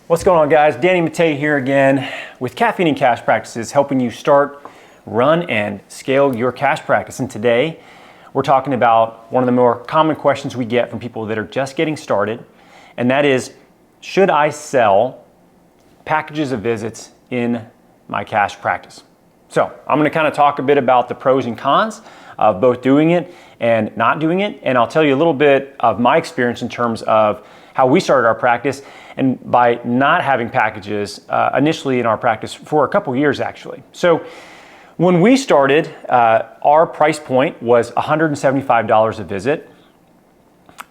What's going on, guys? Danny Matei here again with Caffeine and Cash Practices, helping you start, run, and scale your cash practice. And today, we're talking about one of the more common questions we get from people that are just getting started, and that is, should I sell packages of visits in my cash practice? So I'm going to kind of talk a bit about the pros and cons of both doing it and not doing it, and I'll tell you a little bit of my experience in terms of how we started our practice, and by not having packages initially in our practice for a couple years actually. So when we started, our price point was $175 a visit,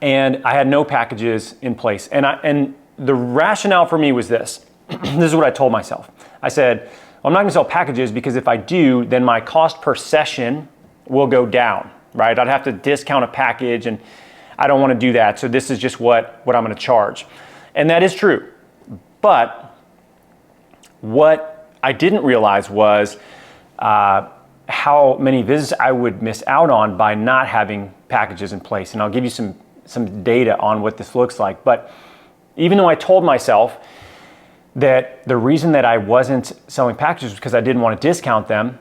and I had no packages in place. And the rationale for me was this. This is what I told myself. I said, well, I'm not gonna sell packages because if I do, then my cost per session will go down, right? I'd have to discount a package, and I don't want to do that. So this is just what I'm going to charge. And that is true. But what I didn't realize was how many visits I would miss out on by not having packages in place. And I'll give you some data on what this looks like. But even though I told myself that the reason that I wasn't selling packages was because I didn't want to discount them,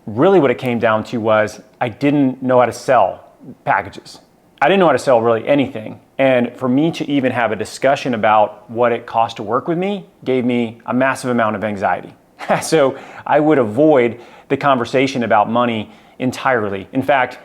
really what it came down to was I didn't know how to sell packages. I didn't know how to sell really anything. And for me to even have a discussion about what it cost to work with me gave me a massive amount of anxiety. So I would avoid the conversation about money entirely. In fact,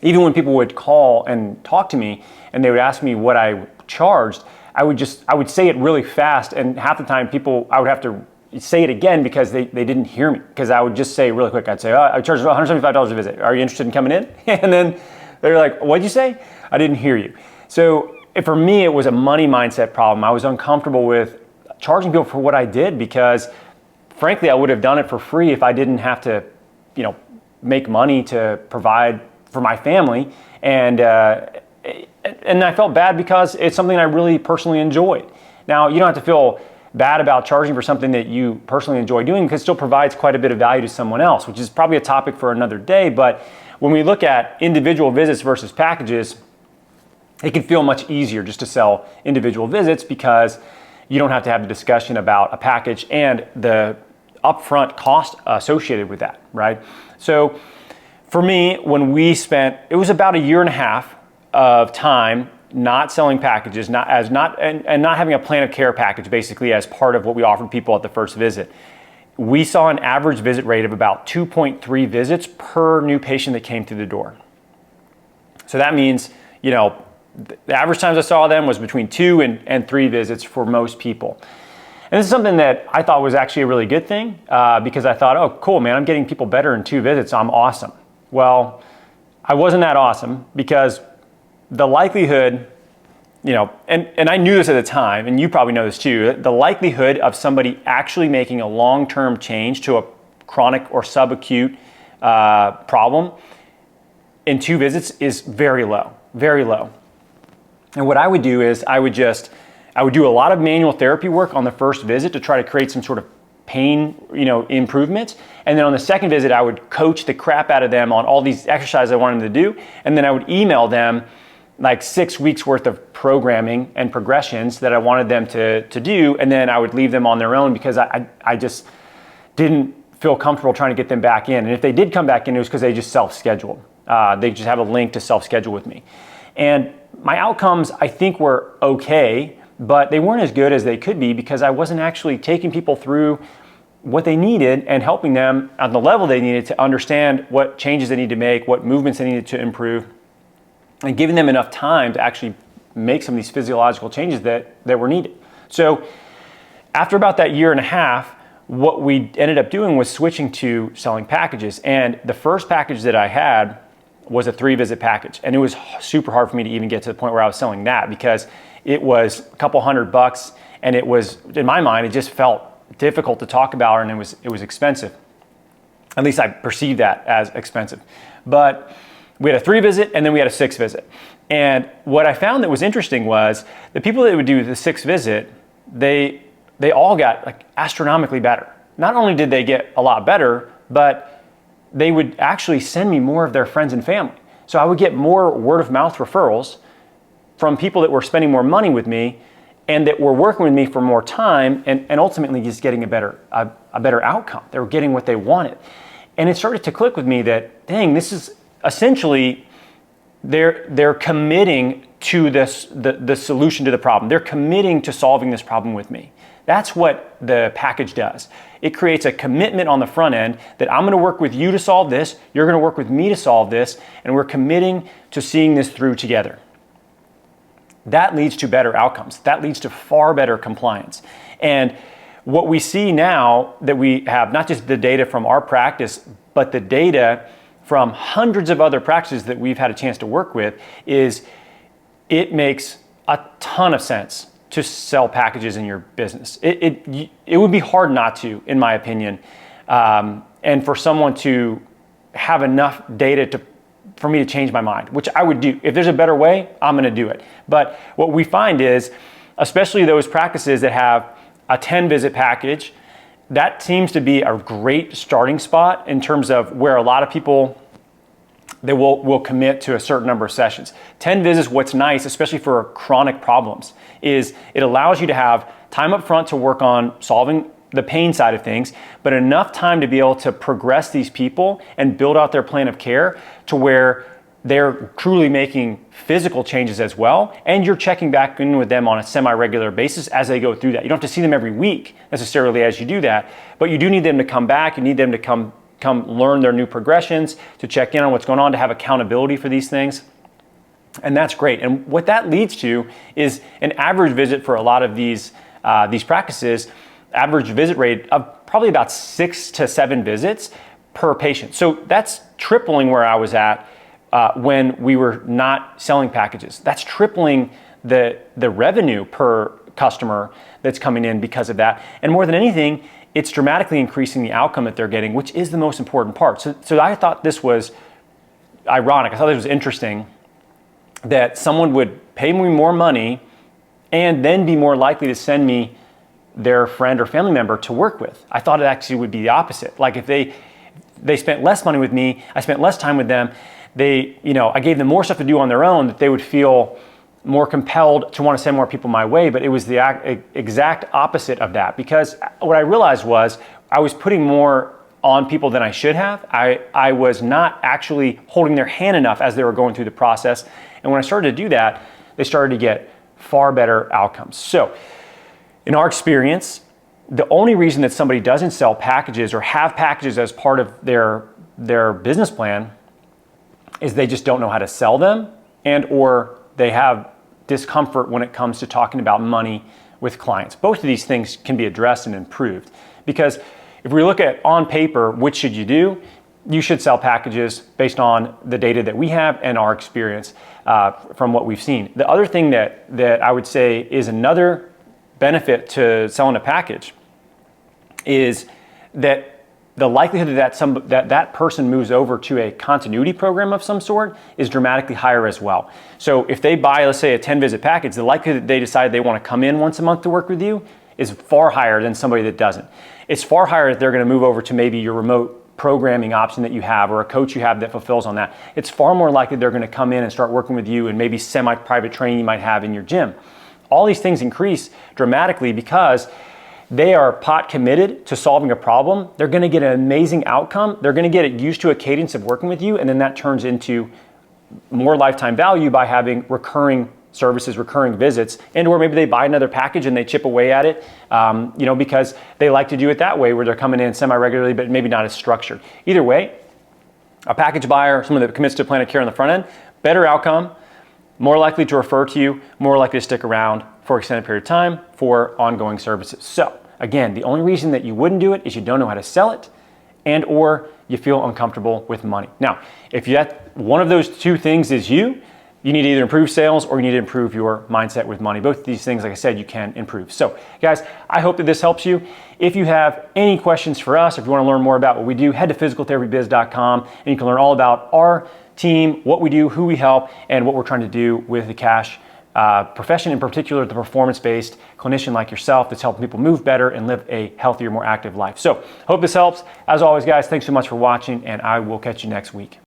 even when people would call and talk to me and they would ask me what I charged, I would say it really fast, and half the time I would have to say it again because they didn't hear me, because I would just say really quick, I'd say, I charge $175 a visit. Are you interested in coming in? And then they're like, what'd you say? I didn't hear you. So for me, it was a money mindset problem. I was uncomfortable with charging people for what I did because frankly, I would have done it for free if I didn't have to, make money to provide for my family. And I felt bad because it's something I really personally enjoyed. Now, you don't have to feel bad about charging for something that you personally enjoy doing, because it still provides quite a bit of value to someone else, which is probably a topic for another day. But when we look at individual visits versus packages, it can feel much easier just to sell individual visits because you don't have to have the discussion about a package and the upfront cost associated with that, right? So for me, it was about a year and a half of time not selling packages, not having a plan of care package basically as part of what we offered people at the first visit. We saw an average visit rate of about 2.3 visits per new patient that came through the door. So that means, the average times I saw them was between 2 and 3 visits for most people. And this is something that I thought was actually a really good thing because I thought, oh, cool, man, I'm getting people better in 2 visits. I'm awesome. Well, I wasn't that awesome because the likelihood, and I knew this at the time, and you probably know this too, the likelihood of somebody actually making a long-term change to a chronic or subacute problem in 2 visits is very low, very low. And what I would do is I would do a lot of manual therapy work on the first visit to try to create some sort of pain, improvement. And then on the second visit, I would coach the crap out of them on all these exercises I wanted them to do. And then I would email them like 6 weeks worth of programming and progressions that I wanted them to do. And then I would leave them on their own because I just didn't feel comfortable trying to get them back in. And if they did come back in, it was because they just self-scheduled. They just have a link to self-schedule with me. And my outcomes, I think, were okay, but they weren't as good as they could be because I wasn't actually taking people through what they needed and helping them on the level they needed to understand what changes they need to make, what movements they needed to improve, and giving them enough time to actually make some of these physiological changes that were needed. So after about that year and a half, what we ended up doing was switching to selling packages. And the first package that I had was a 3-visit package. And it was super hard for me to even get to the point where I was selling that because it was a couple $100, and it was, in my mind, it just felt difficult to talk about, and it was expensive. At least I perceived that as expensive. But we had a 3-visit and then we had a 6-visit. And what I found that was interesting was the people that would do the 6-visit, they all got like astronomically better. Not only did they get a lot better, but they would actually send me more of their friends and family. So I would get more word of mouth referrals from people that were spending more money with me and that were working with me for more time and ultimately just getting a better outcome. They were getting what they wanted. And it started to click with me that, dang, this is essentially, they're committing to this, the solution to the problem. They're committing to solving this problem with me. That's what the package does. It creates a commitment on the front end that I'm gonna work with you to solve this, you're gonna work with me to solve this, and we're committing to seeing this through together. That leads to better outcomes. That leads to far better compliance. And what we see now that we have, not just the data from our practice, but the data from hundreds of other practices that we've had a chance to work with, is it makes a ton of sense to sell packages in your business. It would be hard not to, in my opinion, and for someone to have enough data for me to change my mind, which I would do. If there's a better way, I'm gonna do it. But what we find is, especially those practices that have a 10-visit package, that seems to be a great starting spot in terms of where a lot of people, they will commit to a certain number of sessions. 10 visits, what's nice, especially for chronic problems, is it allows you to have time up front to work on solving the pain side of things, but enough time to be able to progress these people and build out their plan of care to where they're truly making physical changes as well, and you're checking back in with them on a semi-regular basis as they go through that. You don't have to see them every week necessarily as you do that, but you do need them to come back. You need them to come learn their new progressions, to check in on what's going on, to have accountability for these things. And that's great. And what that leads to is an average visit for a lot of these practices, average visit rate of probably about 6 to 7 visits per patient. So that's tripling where I was at when we were not selling packages. That's tripling the revenue per customer that's coming in because of that. And more than anything, it's dramatically increasing the outcome that they're getting, which is the most important part. So I thought this was ironic. I thought this was interesting that someone would pay me more money and then be more likely to send me their friend or family member to work with. I thought it actually would be the opposite. Like if they spent less money with me, I spent less time with them, I gave them more stuff to do on their own, that they would feel more compelled to want to send more people my way. But it was the exact opposite of that, because what I realized was I was putting more on people than I should have. I was not actually holding their hand enough as they were going through the process. And when I started to do that, they started to get far better outcomes. So in our experience, the only reason that somebody doesn't sell packages or have packages as part of their business plan is they just don't know how to sell them, and or they have discomfort when it comes to talking about money with clients. Both of these things can be addressed and improved, because if we look at on paper, which should you do? You should sell packages based on the data that we have and our experience from what we've seen. The other thing that I would say is another benefit to selling a package is that the likelihood that person moves over to a continuity program of some sort is dramatically higher as well. So if they buy, let's say, a 10-visit package, the likelihood that they decide they want to come in once a month to work with you is far higher than somebody that doesn't. It's far higher that they're going to move over to maybe your remote programming option that you have, or a coach you have that fulfills on that. It's far more likely they're going to come in and start working with you and maybe semi-private training you might have in your gym. All these things increase dramatically because they are pot committed to solving a problem. They're going to get an amazing outcome. They're going to get used to a cadence of working with you, and then that turns into more lifetime value by having recurring services, recurring visits, and or maybe they buy another package and they chip away at it, because they like to do it that way, where they're coming in semi-regularly but maybe not as structured. Either way, a package buyer, someone that commits to a plan of care on the front end, better outcome, more likely to refer to you, more likely to stick around for an extended period of time for ongoing services. So again, the only reason that you wouldn't do it is you don't know how to sell it, and or you feel uncomfortable with money. Now, if one of those two things is you need to either improve sales or you need to improve your mindset with money. Both of these things, like I said, you can improve. So guys, I hope that this helps you. If you have any questions for us, if you want to learn more about what we do, head to physicaltherapybiz.com and you can learn all about our team, what we do, who we help, and what we're trying to do with the cash profession, in particular the performance-based clinician like yourself that's helping people move better and live a healthier, more active life. So hope this helps. As always, guys, thanks so much for watching, and I will catch you next week.